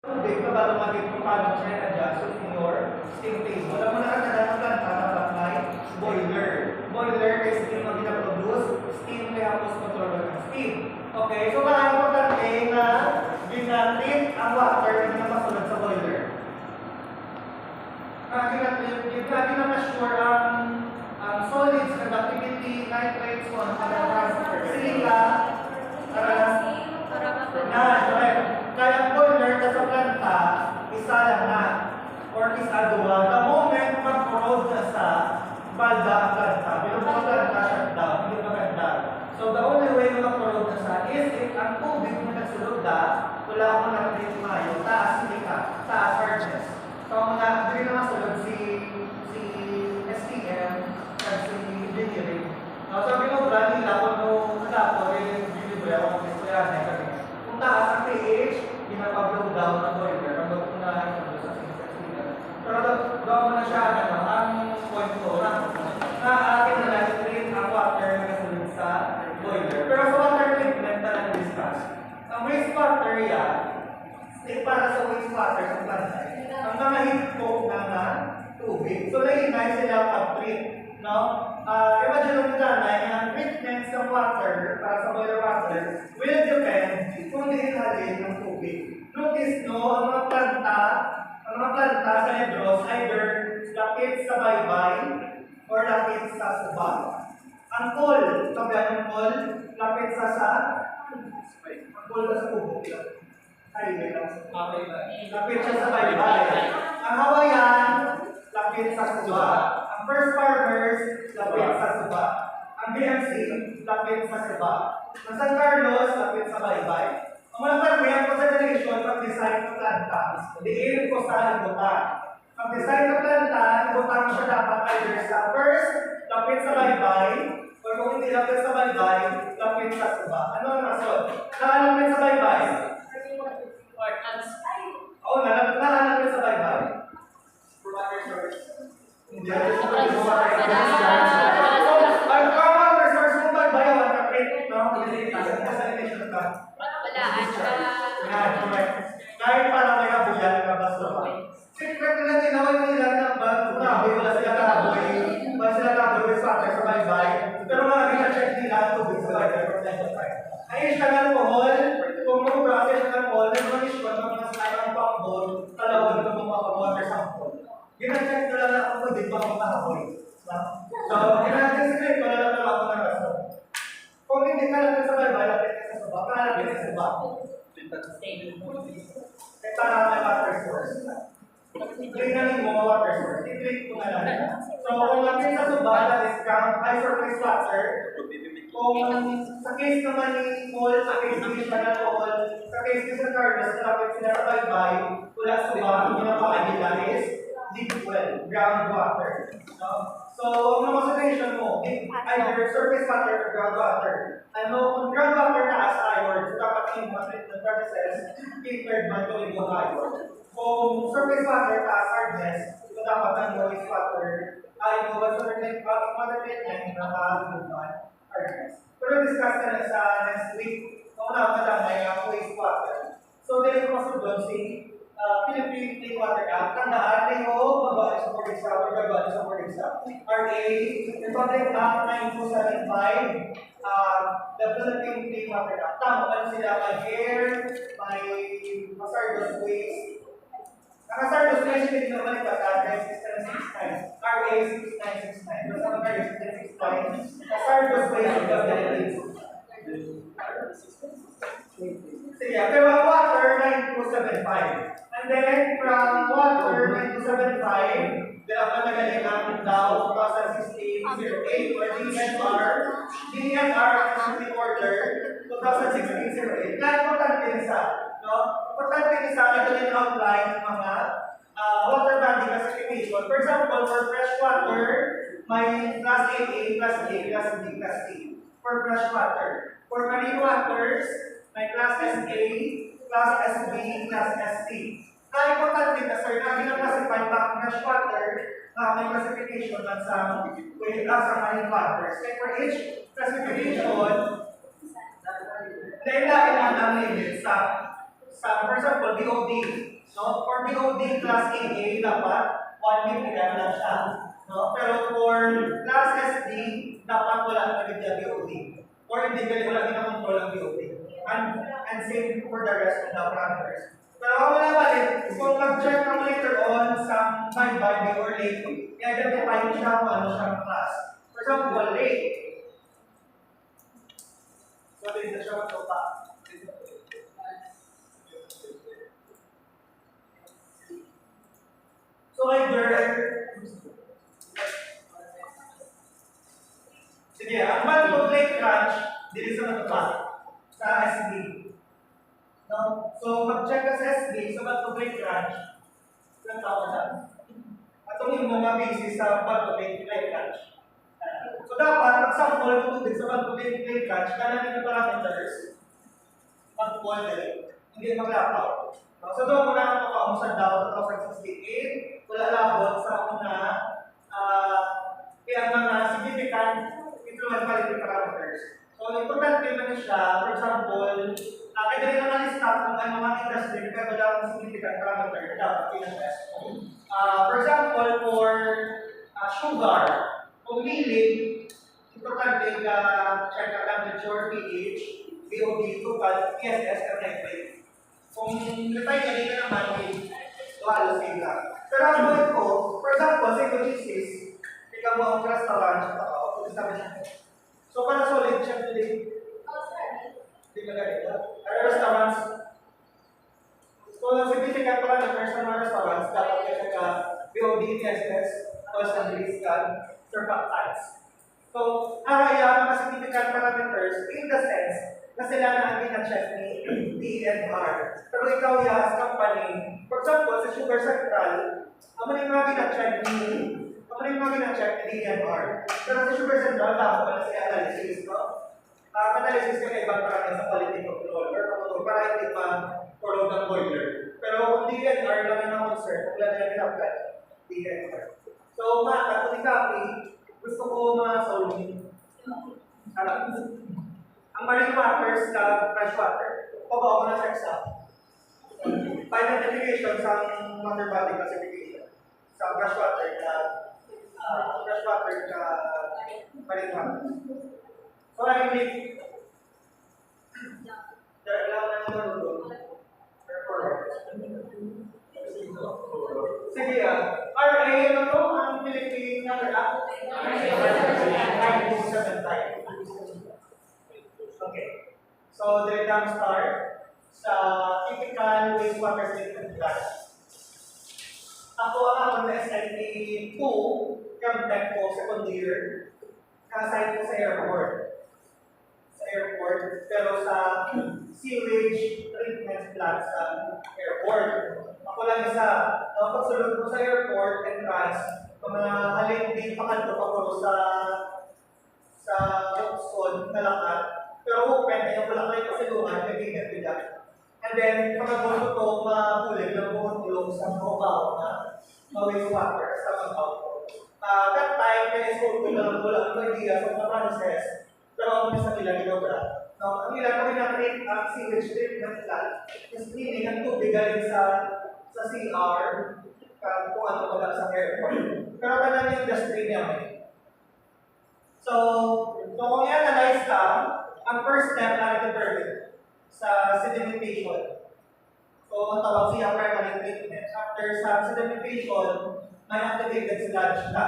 Tubig na ba lumagit kung paano siya i-adjust in your steam table? Alam mo na kaganda ng planta dapat may boiler. Boiler is steam na ginaproduce, steam kaya post controller ng steam. Okay, so kaya importante na ginatreat ang water na masunod sa boiler. Ginatreat na ma-sure ang solids, conductivity, nitrates, kung ano transfer, sila, kaya ang boiler sa planta, isa lang na, or isa dua. The moment mag-corrode na sa balda ang planta, pero kung planta shutdown, hindi maganda. So the only way na mag-corrode na sa is if ang tubig na nagsulod na, wala akong nakabit mayo, taas silica, taas hardness. So mga hindi na masulod si STM at si engineering. So sabi mo, brand nila, kung nagkapo, yung delivery ako ng istoryahan kami. Kung taas ang pH, ginapablow down ng boiler, hanggang unahin ng sa sinasasigan. Pero gawa mo na siya, ang point ko, na akin na natin ang water na nasunod sa boiler. Pero sa water treatment na discuss, ang wastewater yan, para sa wastewater sa planta, ang mga hipok na tubig. So, lainay sila pag-treat. No? Imagine mo na ang treatment sa water, para sa boiler water, will depend kung dihalin ng tubig. Notice, no, ang mga planta sa Negros, either lapit sa baybay or lapit sa subak. Ang kol, sabihan ng kol, lapit sa ang kol sa kubo. Lapit siya sa baybay. Ang Hawaiian, lapit sa subak. Ang first farmers, lapit sa subak. Ang BMC, lapit sa subak. Ang San Carlos, lapit sa baybay. Ang mga farmer, ang consideration pag-design ng planta, diin ko sa ibutan. Ang design ng planta, ibutan mo siya dapat either sa first, lapit sa baybay, or kung hindi lapit sa baybay, lapit sa subak. Ano ang rason? Nakalapit sa baybay? Oo, nakalapit sa baybay. Hindi. Ang common resource mo baybay, ang kapit, no? Kahit parang may kabuyan ka basta ba? Secret nila tinawag nila ng bago, wala sila kaboy. Wala sila kaboy sa water sa baybay. Pero mga gina-check nila tubig sa baybay. Ay, siya ng alcohol. Kung mag-process siya ng alcohol, may mga issue ng mga slime ng pang-ball, talawag ng mga water sample. Gina-check nila na ako din ba ako kaboy. So, gina-check wala na lang ako ng rason. Kung hindi ka lang sa baybay, lapit ka sa subak, kalapit ka sa subak. Kaya para may water source. Tingnan mo water source. I-click ko na lang. So, kung lapit sa subak, na discount, high surface water. Kung sa case naman ni Paul, sa case ni Paul, sa case ni San Carlos, lapit sila sa baybay, wala subak, yung napakagila is deep well, groundwater. So, ang mga suggestion mo, either surface water or groundwater. Kung groundwater taas iron, so dapat yung mga treatment practices, filtered man to ibang iron. Kung surface water taas hardness, so dapat ang wastewater ay water treatment na nakalupan hardness. Pero discuss na sa next week, kung nakakadamay ang wastewater. So, dahil ko masudon si Philippine Clean Water Act, tandaan kayo, magawa sa board exam or gagawa sa board exam. RA, Republic Act 9275, the Philippine Clean Water Act. Tama pa sila may air, may hazardous waste. Ang hazardous waste, hindi naman ito sa address 6769, RA 6969. Basta ang RA 6969, hazardous waste of the sige, pero ang water 9275. And then from water 9275, dapat nagaling ang daw 2016-08 or DNR Accounting Order 2016-08. Kaya importante rin sa, no? Importante rin sa nagaling outline ng mga water body classification. For example, for fresh water, may class AA, class A, class B, class C. For fresh water. For marine waters, may class SA, class SB, class SC. Kaya importante na sir, na ginag-classify back fresh water na may classification lang sa marine waters. Kaya for each classification, dahil lang ang limit sa for example, DOD, No? For BOD class AA, dapat 1 milligram lang siya. No? Pero for class SD, dapat wala na rin yung BOD. Or hindi ka wala din ang control ang BOD. And same for the rest of the parameters. Pero ako na balik, kung mag-check ng later on sa my body or late, i-identify mo siya kung ano siyang class. For example, late. So, din na siya matupa. So, either, sige, ang month late crunch, dili sa matupa, sa SD. No? So, mag-check ka sa SD, sa month late crunch, ilang tao na. At yung mga basis sa month late crunch. So, dapat, example, kung tubig sa month late crunch, kanan yung parameters, mag-call din. Hindi maglapaw. So, doon muna ako makausad daw 2068. Wala labot sa una kaya mga significant influence quality parameters. So, importante naman siya, for example, kaya rin naman i-stop kung ano mga industry pero wala akong significant parameter na dapat pinag-test. For example, for sugar, kung milling, importante ka check ang temperature, pH, BOD, total, PSS, at nitrate. Kung retry ka rin naman, wala sila. Pero ang point ko, for example, sa ecogenesis, ikaw mo ang restaurant, so para solid siya today. Hindi magaling. Ang restaurants, so significant parameters ng mga restaurants, dapat kasi ka BOD, PSS, cost and release scan, surfactants. So, mga significant parameters in the sense na sila na ang gina-check ni DNR. Pero ikaw as company, for example, sa Sugar Central, ang mga gina-check ni DNR. Pero sa Sugar Central, dapat pala si analysis, no? Analysis ka ibang parang sa quality control or para hindi ma-follow ng boiler. Pero kung DNR lang ang concern, wala na ginagawa DNR. So, kung ikapi, gusto ko ma-solve ang marine waters sa fresh water. Pag ako na-check sa identification sa water body classification sa fresh water na marine water. So, I think there lang na naman sige RA ano to? Ang Philippine number app? 927 time. Okay. So, there down start sa typical wastewater treatment plant. Ako ang SIT 2 Camtech po second year. Kasite ko sa airport. Pero sa sewage treatment plant sa airport. Ako lang isa. Pagsulod ko sa airport entrance, mga halin din pakanto ako sa Oxford na lakat. Pero open ay yung malaki pasilungan, nagiging bigat. And then, pagkagusto ko, mapulig na bumutulong sa mabaw na wastewater sa mabaw ko. That time, kaya school ko lang wala ang idea sa mga process, pero ang bisa nila ginagawa. Ang ilan kami na-create ang sewage treatment plant, is meaning ang tubig galing sa CR, kung ano wala sa airport. Pero ka yung industry niya may. So kung i-analyze ka, ang first step na determine sa sedimentation. So, ang tawag siya permanent treatment. After sa sedimentation, may activated sludge na.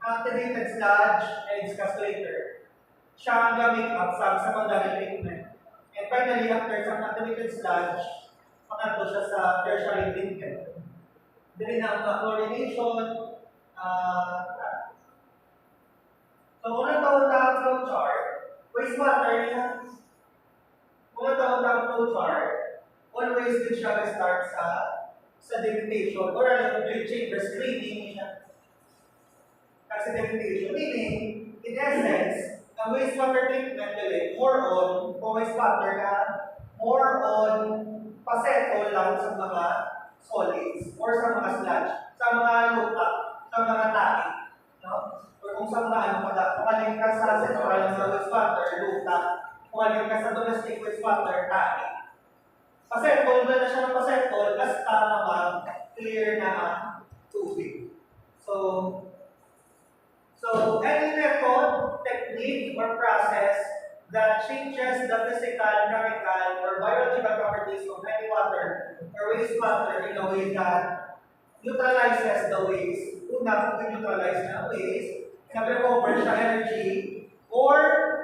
Activated sludge and excavator. Siya ang gamit up sa secondary treatment. And finally, after sa activated sludge, pakanto siya sa tertiary treatment. Dili na ang chlorination. So, unang taon na ang flowchart, wastewater niya. Unang taon na ang flowchart, always din siya mag-start sa sedimentation or chamber screening siya. Sedimentation, meaning, in essence, ang wastewater treatment dili, more on pasettle lang sa mga solids or sa mga sludge, sa mga lupa, sa mga tahi. No? Or kung sa mga kumaling ka sa central na wastewater, lupa, kumaling ka sa domestic wastewater, tahi. Pasettle na siya ng pasettle, basta naman wastewater in a way that neutralizes the waste. Una, kung neutralize na waste, nag-recover siya energy, or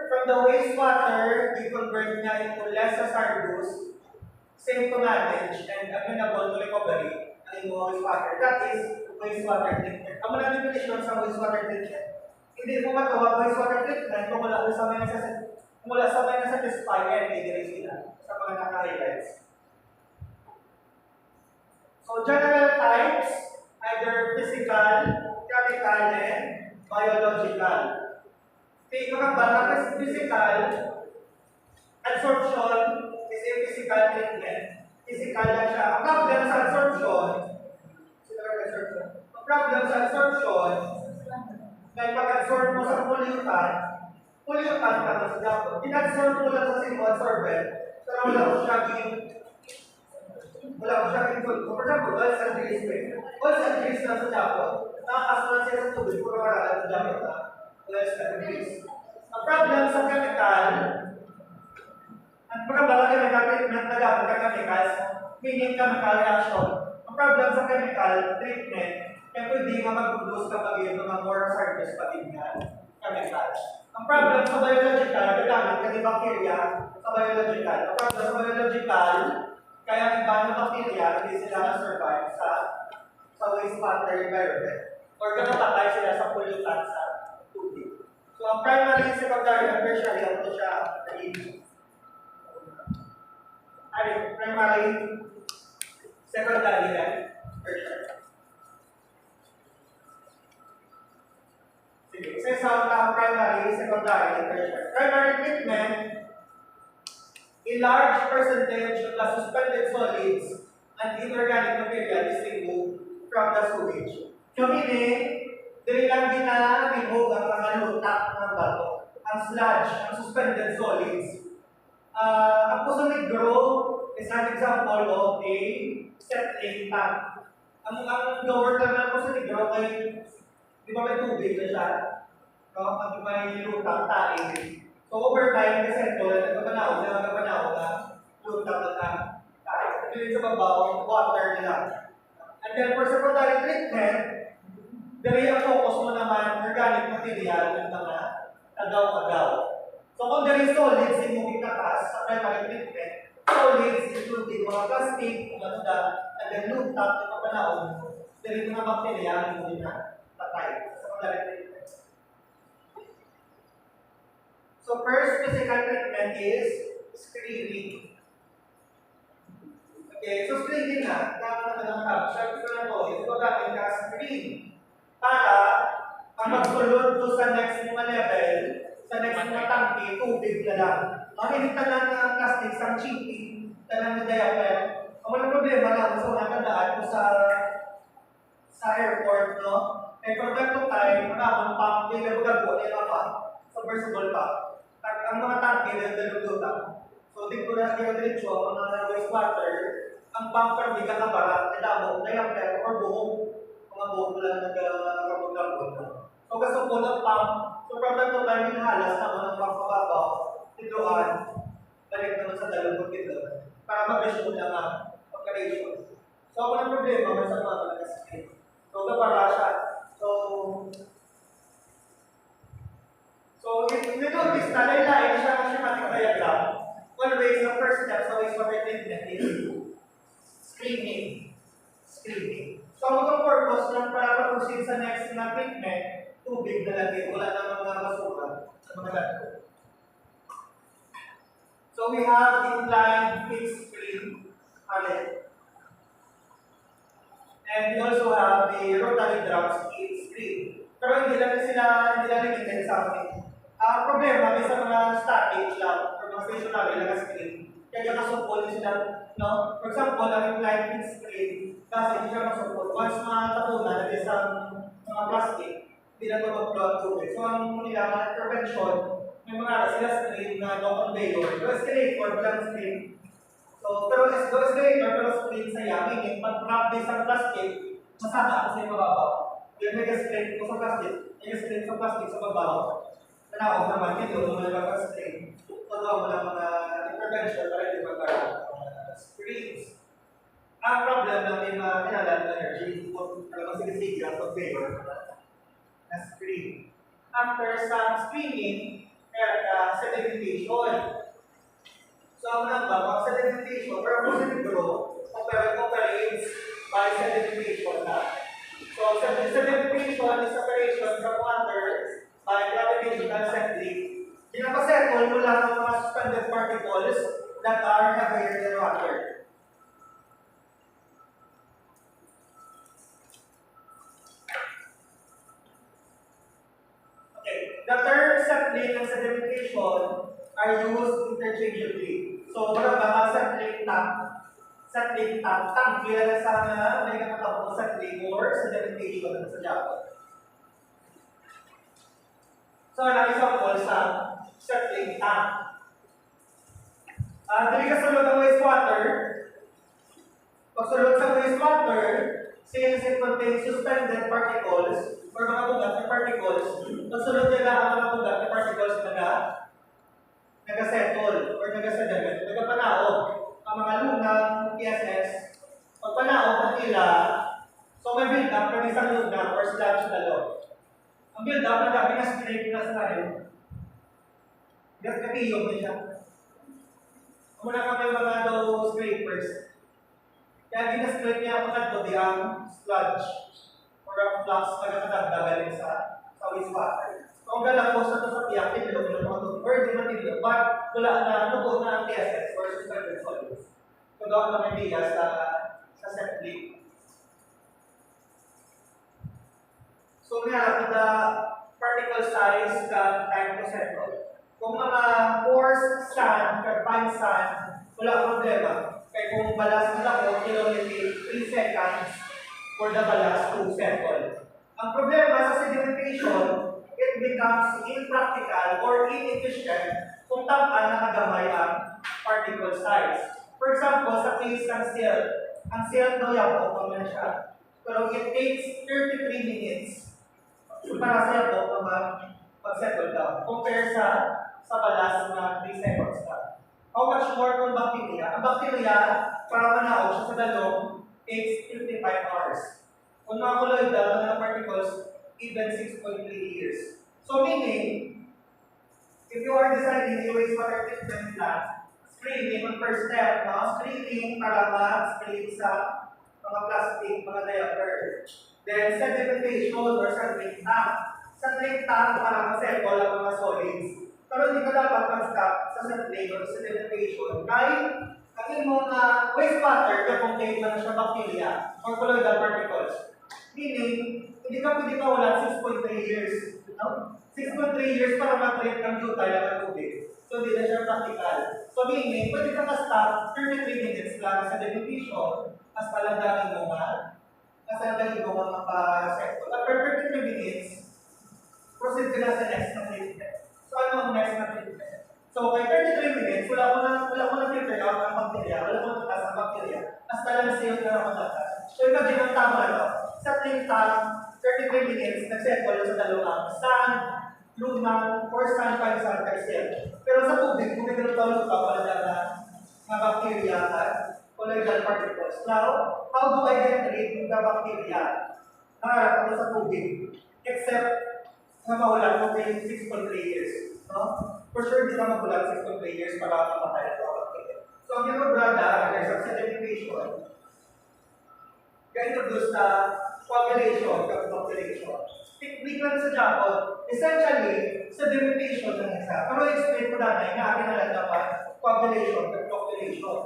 from the wastewater, we convert niya into less hazardous, safe to manage, and amenable to recovery ang wastewater. That is wastewater treatment. Ang mga definition sa wastewater treatment, hindi mo matawag wastewater treatment kung wala sa may nasatisfy and hindi sila sa mga naka-highlights. So, general types, either physical, chemical, and biological. Take mga bata physical, absorption is a physical treatment. Physical lang siya. Ang problem sa absorption, may pag-absorb mo sa pollutant ka mas dapat. In-absorb mo lang sa single absorbent, pero wala ko siya full. For example, oils and grease. Oils and grease lang sa dapat. Nakakasunan siya sa tubig, puro marala sa dapat na oils and grease. Ang problem sa chemical, ang pagkabala chemical treatment na gamit ka chemicals, meaning chemical reaction. Ang problem sa chemical treatment, kaya pwede nga mag-produce kapag yung mga more hazardous pa din nga chemicals. Ang problem sa biological, gagamit ka ni bacteria sa biological. Ang problem sa biological, kaya ang iba ng bacteria, hindi sila na-survive sa wastewater environment. Or ganapatay sila sa pollutant sa tubig. So, ang primary, secondary, and tertiary, ito siya primary, secondary, and tertiary. Sige, isa-sound lang primary, secondary, and tertiary. Primary treatment, a large percentage of the suspended solids and inorganic material is removed from the sewage. So, meaning, dili lang remove ang mga lutak ng bato, ang sludge, ang suspended solids. Ang puso negro is an example of a settling tank. Ang lower term ng puso negro ay, di ba may tubig na siya? No? Ang may lutak, taing. So over time, kasi ito, nagpapanaw na lutak na taing. Ito yung sa babaw, water nila. And then for secondary treatment, dali ang focus mo naman organic material ng mga agaw-agaw. So kung dali solids yung moving katas sa primary treatment, solids including mga plastic, mga and then lutak, yung kapanahon, dali mga bacteria ang moving na patay sa secondary treatment. So first physical treatment is screening. Okay, so screening na, siya gusto na to, ito gamit ka screen para ang magsulod to sa next mga level, sa next mga tangke, tubig na lang. Makinig talang ng plastic, sa chipping, talang na diaphragm. Ang walang problema lang sa mga tandaan ko sa airport, no? And from time to time, maraming pump, hindi na magago, nila pa, submersible pa. Ang mga tangke, nagdaludutan. So, dito na diretso, ang mga wastewater, ang bumper di kakabara, nadamo, diaphragm, or buhok. Mga buhok lang nagkakabog-labog. So, gusto po ng pump, so from time to time, hinahalas naman ang pagpababaw, tiluan, balik naman sa dalawang kilo, para mag-resume lang ang operation. So, ako ng problema, may sa mga nag-screen. So, kapara siya. So, if you notice na laylay siya ang schematic diagram, always the first step sa wastewater treatment is screening. So, ang purpose ng para proceed sa next na treatment, tubig na lagi, wala na mga basura sa mga dato. So, we have inclined fixed screen palette. And we also have the rotary drum screen. Pero hindi lang limited sa amin. Ang problema, may sa mga static lang, or mga stationary lang screen. Kaya nakasupport din sila, no? For example, ang inclined fixed screen, kasi hindi siya nakasupport. Once matapunan, naging sa mga plastic, hindi na ito mag-flow ang tubig. So, ang nila, intervention, may mga sila screen na no conveyor. So, escalator, walang screen. So, pero escalator, pero screen sa meaning, pag-trap din sa plastic, masama kasi mababaw. Yung may screen ko sa plastic, may screen sa plastic sa babaw. Tanaw naman dito, mga nagpapag-screen. Tanaw mo lang mga intervention para hindi magkaroon screens. Ang problem lang may mga kinalaan ng energy kung talagang sinisig ang pag-failure na screen. After some screening, sedimentation. So, ang nambang, ang sedimentation, pero kung operates by sedimentation na. So, sedimentation is separation from water by gravitational settling. Pinapasettle mula ng mga suspended particles that are heavier than water. The term settling and sedimentation are used interchangeably. So, wala ba settling tank, kaya sana may nakatapos settling or sedimentation sa Japan. So, ang example sa settling tank. Dali ka sulod ng wastewater. Pagsulod sa wastewater, since it contains suspended particles, or mga bugat na particles, pagsulod nila ang mga bugat na particles nag-settle or nag-sediment, nagpanaog. Ang mga lunang TSS, pagpanaog ng ila, so may build-up ng isang lunang or sludge na loob. Ang build-up na dami na scrape na sa rin, katiyog na siya. Muna ka may mga daw scrapers. Kaya ginascrape niya ang mga ang sludge or ang flux na nakadagdagan sa wastewater. So, ang galapos na ito sa tiyak, tinilog na mga ito, or di matilog, but wala na lugo na ang TSS or suspended solids. So, gawin lang idea sa settling. So, nga, the particle size can time to settle. Kung mga pores sand, fine sand, wala ang problema. Kaya kung balas nila ko, it only take 3 seconds for the balas to settle. Ang problema sa sedimentation, it becomes impractical or inefficient kung tamaan nakagamay ang particle size. For example, sa case ng silt, ang silt daw yapo kung na siya. Pero it takes 33 minutes para sa yapo na mag-settle down. Compare sa balas na 3 seconds lang. How much more kung bacteria? Ang bacteria, para manaog siya sa dalong, takes 55 hours. Kung mga colloidal na particles, even 6.3 years. So meaning, if you are designing a wastewater treatment plant, screening ang first step, no? Screening para ma-screen sa mga plastic, mga diaper. Then sedimentation or settling tank. Settling tank para ma-settle ang mga solids. Pero hindi ka dapat mag-stop sa settling or sedimentation. Kahit ang imong wastewater, contain na siya bacteria or colloidal particles. Meaning, hindi ka pwede kawalan 6.3 years. No? 6.3 years para mag-treat ng butyle ng tubig. So, hindi na siya practical. So, meaning, pwede ka ka-stop 33 minutes lang sa sedimentation as palandangin mo nga. As palandangin mo nga mapa-settle. After 33 minutes, proceed ka na sa next na treatment. So, ano ang next na treatment? So, by 33 minutes, wala ko na filter out ang bacteria, wala ko na tatas ang bacteria, as palansin na ako tatas. So, ikaw din ang tama na. Sa tank, 33 minutes, nag-settle sa dalawang sand, lumang, or sand pa sa textile. Pero sa tubig na tawag pa pala na mga bacteria at colloidal particles. Now, how do I get rid of the bacteria? Nakarap ako sa tubig. Except na mawala ko kayo 6.3 years. No? For sure, hindi na magulat 6.3 years para mamatay ito ang bacteria. So, ang ginograda, sa sedimentation, ga-introduce na coagulation, coagulation. Technique lang sa Japon, essentially, sedimentation ng isa. Pero explain ko na akin na lang naman, coagulation, coagulation.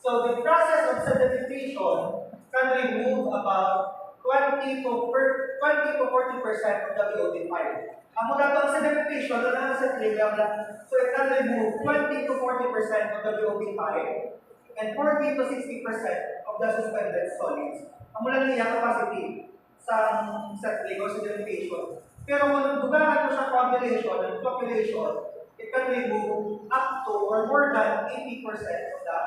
So, the process of sedimentation can remove about 20 to 40% of the BOD file. Ang mula itong sedimentation, na lang sa trillium lang. So, it can remove 20 to 40% of the BOD file and 40 to 60% of the suspended solids. Ang mula niya capacity sa settling or sedimentation. Pero kung dugangan mo sa coagulation and flocculation, it can remove up to or more than 80% of the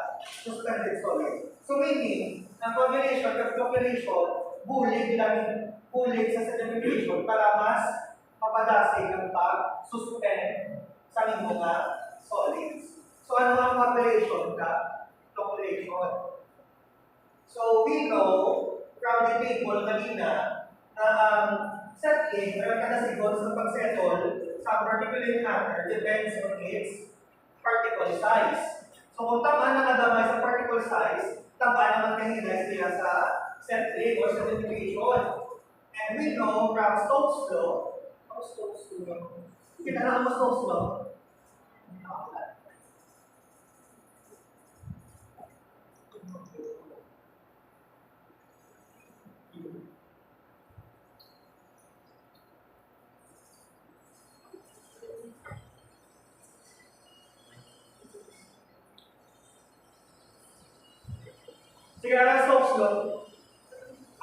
suspended solid. So meaning, ang coagulation and flocculation, bulig sa sedimentation para mas mapadasig ang pag-suspend sa mga solids. So ano ang coagulation ka? Flocculation. So we know from the table kanina na settling or kadasigon sa pag-settle sa particulate matter depends on its particle size. So kung tama na nadamay sa particle size, tama naman kahinay sila sa settling or solidification. And we know from Stokes' law, kinala mo Stokes' law? Sige, ang Stokes' law.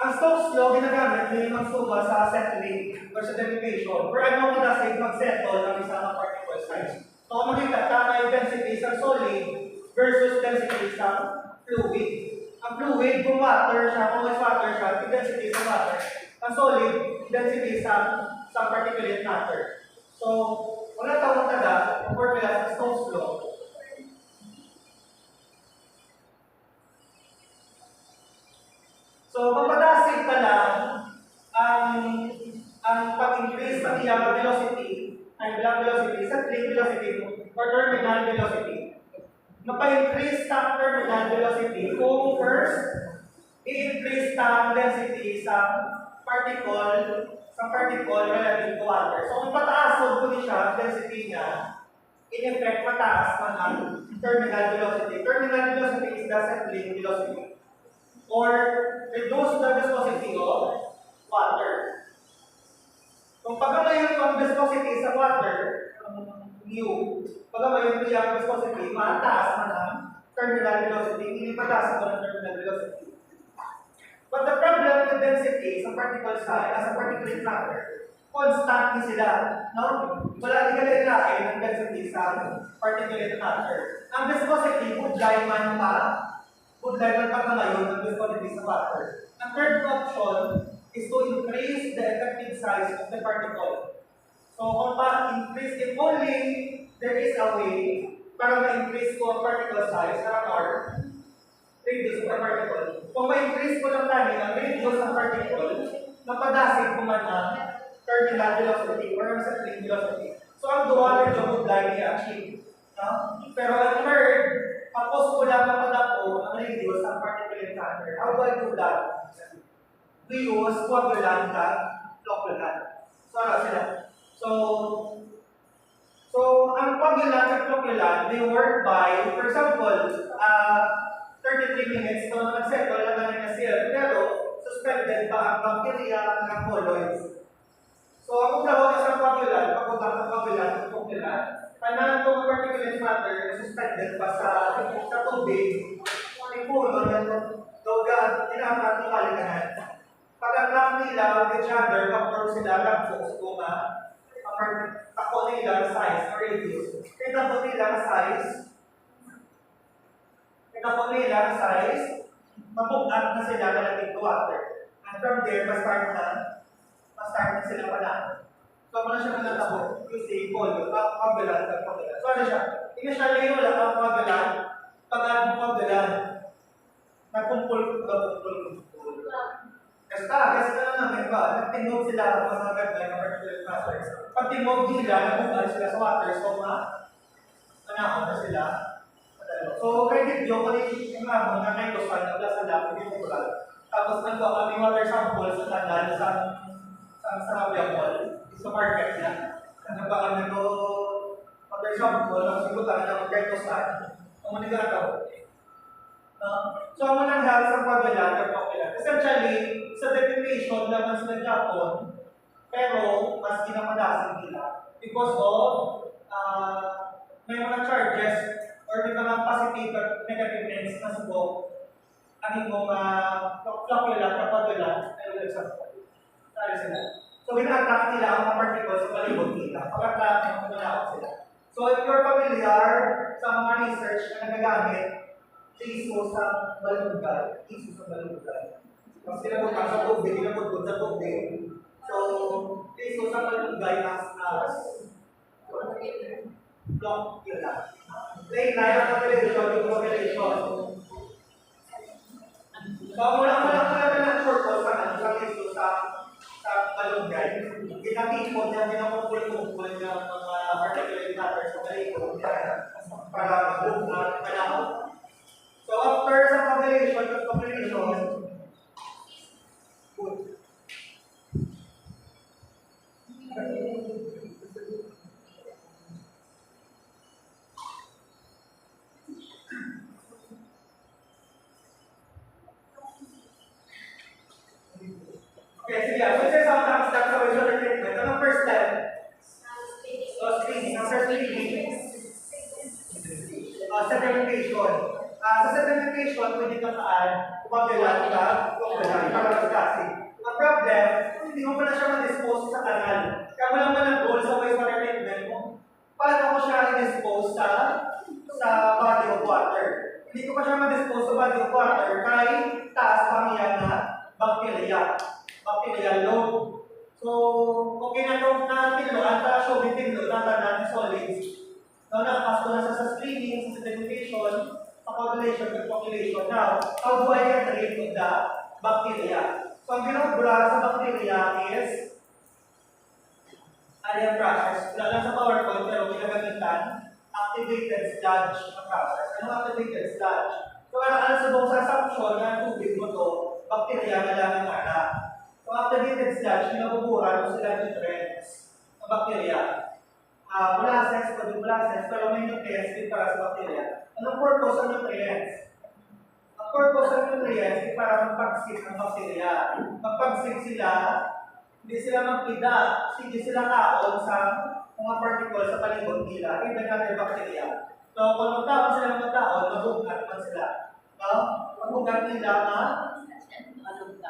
Ang Stokes' law ginagamit din magsuba sa settling or sa derivation. Pero ano kasi mag-settle ng isang particle size. So kung makita, tama yung density sa solid versus density sa fluid. Ang fluid, kung water siya, kung mas water siya, yung density sa water. Ang solid, density sa particulate matter. So, wala tawag taga, ang formula sa Stokes' law. So, papadasig pa lang ang pag-increase sa iyang velocity, ang ilang velocity, sa train velocity or terminal velocity. Mapa-increase sa terminal velocity kung first, i-increase ang density sa particle relative to water. So, kung pataason ko siya, ang density niya, in effect, mataas man ang terminal velocity. Terminal velocity is the settling velocity. Or reduce the viscosity of water. Kung pagkamayon ang viscosity sa water, mu, pagkamayon ko yung viscosity, mataas man ang terminal velocity, hindi mataas ko ng terminal velocity. But the problem with density sa particle size, sa particulate matter, constant ni sila. No? Wala di ka nailain ng density sa particulate matter. Ang viscosity, budlay man pa, kung dahil pagkamayon ng viscosity sa water. Ang third option is to increase the effective size of the particle. So, kung pa-increase, if only there is a way para ma-increase ko ang particle size, or radius of the particle. Kung ma-increase ko lang tayo ang radius ng particle, napadasig ko man ang terminal velocity or ang settling velocity. So, ang dual job would likely achieve. No? Pero ang third, tapos ko lang napadako ang radius ng particulate matter. How do I do that? We use coagulant at flocculant. So, ano sila? So, ang coagulant at flocculant, they work by, for example, 33 minutes to nag-settle lang na nag-seal, pero suspended pa ang bacteria ng colloids. So, ang tawag sa coagulant, pag-ugat ng coagulant at flocculant, kailangan itong particulate matter na suspended pa sa tubig, ipuno ng doga, tinapat ng kalikahan. Pag-attract nila with each other, pag-form sila lagfos kung tako nila ang size or radius. Kita po nila ang size, mabukat na sila na naging water. And from there, ma-start na sila pala. So, ano siya nalatabo? Using volume, coagulant at coagulant. So, ano siya? Initially, wala kang coagulant. Pag-add mo coagulant, nagkumpul. Kasi na namin ba, nagtingog sila sa mga ganda ng particulate matter. Pag tingog nila, nabugal sila sa water, so nanakot na sila. So, credit yun, yung amon na may kusal na sa lap, yung kukulat. Tapos nagawa kami water sample sa tandaan sa Biakol. Sa market niya. Nabaka na ito, water sample, ang sigutan na mag-cartosan. Ang manigaw. So, ang manang health sa coagulant or coagulant. Essentially, sa derivation naman sa Japon, pero mas ginamadasin nila because of may mga charges or may mga positive or negative ends na subok ang imong flocculant or coagulant ay ulit sa sila. So, ina-attract nila ang mga particles sa palibot nila. Pag-attract ng mga sila. So, if you're familiar sa mga research na nagagamit, tiso sa balunggay. Mas tinabot sa tubig, tinabot sa tubig. So, tiso sa balunggay as flocculant. Play na yung population, So, wala ng purpose sa ito sa malunggay. Ginatipon niya, ginakupul-kupul niya ang mga particulate matter sa kalikot para mag-buhat, manahon. So, after sa population, okay, sige. So, isa sa mga steps sa wastewater treatment. Anong first step? So, screening. Ang first screening. Sedimentation. Sa sedimentation, pwede kang saan, kumagalan ka, para mag-gassing. Ang problem, hindi mo pa na siya ma-dispose sa kanal. Kaya wala man ang goal sa wastewater treatment mo. Paano ko siya i-dispose sa body of water? Hindi ko pa siya ma-dispose sa body of water kay taas pang yan na bacterial load. So, okay na itong tinloan para show tinlo natin solids. Now, nakakas ko na sa screening, sa sedimentation, sa coagulation, and population. Now, how do I get rid of the bacteria? So, ang ginagawa sa bacteria is ion process. Wala lang sa PowerPoint, pero ginagamitan activated sludge na process. Anong activated sludge? So, ano sa buong suction na tubig mo to, bacteria na lang ang ana. So, activated sludge, pinabuburan mo sila nutrients ng bacteria. Molasses, pero may nutrients para sa bacteria. Anong purpose ng nutrients? Ang purpose ng nutrients ay para magpagsik ng bacteria. Magpagsik sila, hindi sila magpida, hindi sila kaon sa mga particles sa palibot nila, even other bacteria. So, kung magtaon sila mabugat man sila. Mabugat nila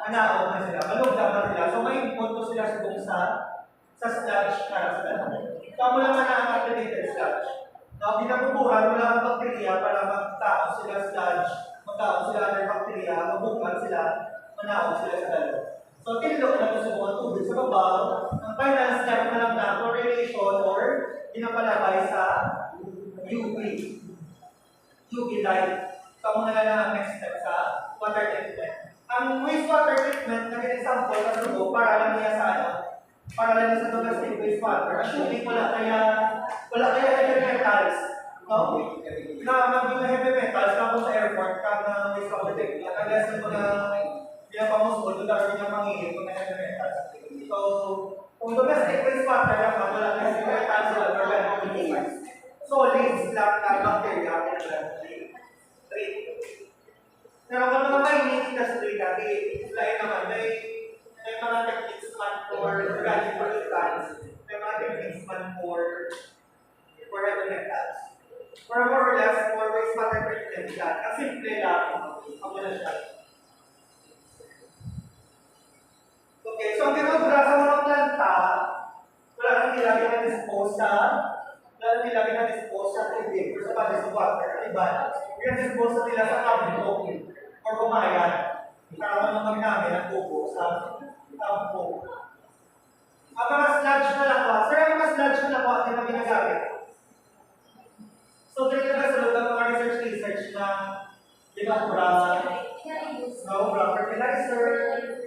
anaon na sila, malugdag na sila. So, may input sila sa sludge para sa dalawa. So, wala man ang activated sludge. Now, pinabuburan mo lang ang bacteria para magtaon sila sludge, magtaon sila ng bacteria, mabugat sila, manaon sila sa dalawa. So, tinilok na ito sa mga tubig sa baba. Ang final step na lang na chlorination or pinapalabay sa UV light. So, muna na ang next step sa water treatment. Ang wastewater treatment, naging example sa dugo para lang niya sa domestic wastewater. Assuming wala kaya heavy metals. No? Mag-yung heavy metals kapag sa airport, kang wastewater treatment. Unless yung mga pinapamusod, doon dapat niya mangihip kung may heavy metals. So, kung domestic wastewater lang, wala kaya heavy metals sila, organic solids lang na bacteria, treat. Pero kung mga mining industry dati, lain naman, may mga techniques man for organic pollutants, may mga techniques man for heavy metals. Or more or less, for wastewater treatment yan. Ang simple lang, ako na siya. Okay, so ang ginagawa sa mga planta, wala nang nilagay na dispose sa tubig or sa bodies of water. Iba, i-dispose nila sa kablo or kumayan para manamag namin ang tubo sa tampo. Ang mga sludge na lakwa, sir, ang mga sludge na lakwa din na ginagamit. So, dito na sa loob ng mga research na ginagawa, fertilizer,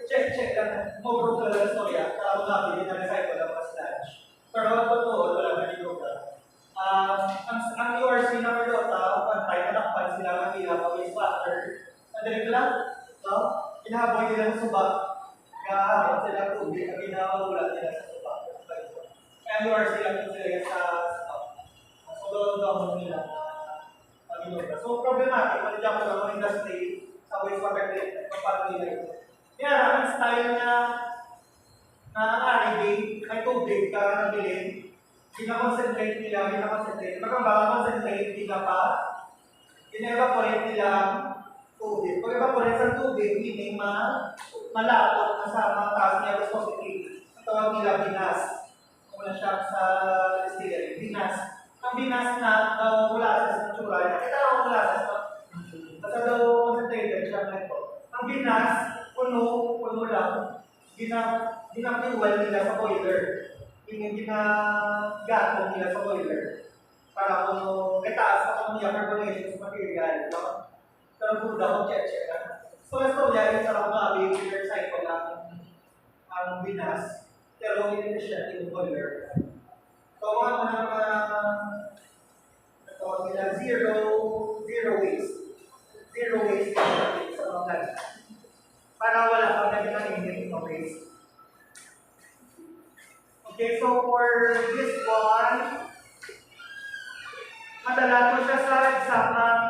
check lang, mo-group na lang storya, para magabili na recycle ng mga sludge. Pero ang totoo, wala na dito ka. Ang URC na Carlota, pantay, manakpan sila manila pa wastewater. Nandito lang, inahaboy nila ng suba. Kahabot sila tubig, ang ginawala nila sa suba. Kaya URC lang sila sa doon nila so problematic, manitya ko lang ang industry sa wastewater treatment, paano nila ito. Kaya ang style na R&D, may tubig ka nabilin, gina-concentrate nila, concentrate nila pa, gina-evaporate nila tubig. Pag evaporate sa tubig, meaning malapot na sa mga taas niya viscosity. Ang tawag nila binas. Kung na siya sa distillery, binas. Ang binas na molasses ng tsura, nakita ako molasses na basta daw concentrated siya na ito. Ang binas, puno lang, gina-fuel nila sa boiler. Ginagatong nila sa boiler. Para kung itaas sa kung carbonation material, no? Pero kung daw, check na. So, ito yan, sarap na behavior cycle ang binas, pero hindi siya in-boiler. So, mga ito nila, zero waste sa mga plants. Para wala kang naging ng waste. Okay, so for this one, madala ko siya sa exam ng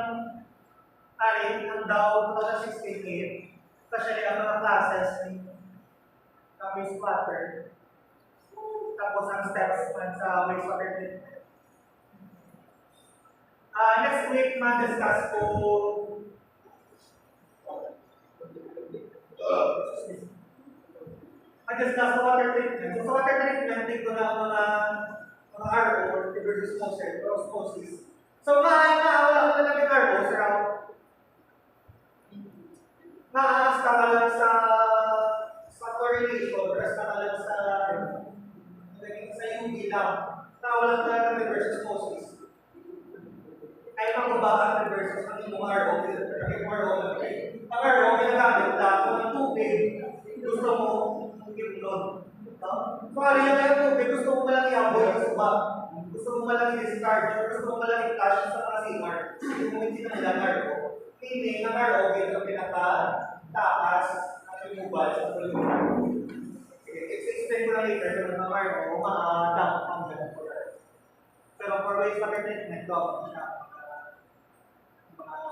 ang daw 2016, especially ang mga classes ng wastewater. Tapos ang steps sa wastewater treatment. Next week, ma-discuss ko sa water treatment. So, sa water treatment, tingko na ang mga RO, or reverse osmosis. So, wala ko na ng RO, maas ka lang sa correlation, or ka lang sa yung bilang, na wala ka ng reverse osmosis. Ay magbaba ang reverse ang inyong RO, ang RO, ginagamit lang kung ang tubig, gusto mo i-ignore. So, ano yung tubig, gusto mo malang i-avoid sa suba, gusto mo malang i-discharge, or gusto mo malang i-flush sa mga CR, hindi na nilang RO. Meaning, ang RO, ito pinaka-taas ang removal sa solution. Explain ko na later, pero ang RO, ma-dump ang ganun po. Pero for wastewater treatment,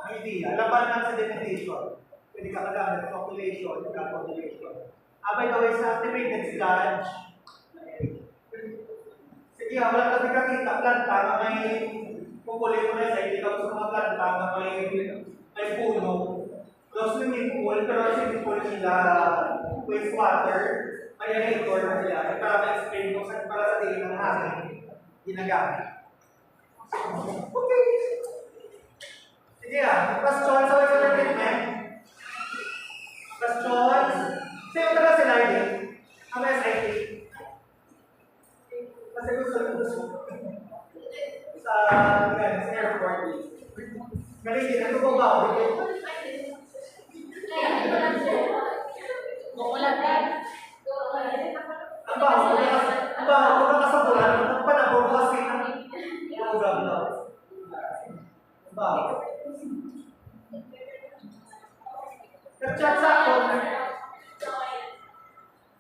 idea, laban lang sa delimitation. Pwede ka magamit sa population, by the way, sa activated sludge. Sige, wala kasi kakita planta na may population na sa hindi ka gusto mga planta na may puno. So, swimming pool, pero swimming pool sila wastewater, may aerator na sila. Para ma-explain ko para sa tingin ng hangin, ginagamit. Okay. Sige question sa wastewater treatment. Questions? Sino talaga sila ini? Ang SIT? Kasi gusto sa airport. Galing din, ano ba ba? Wala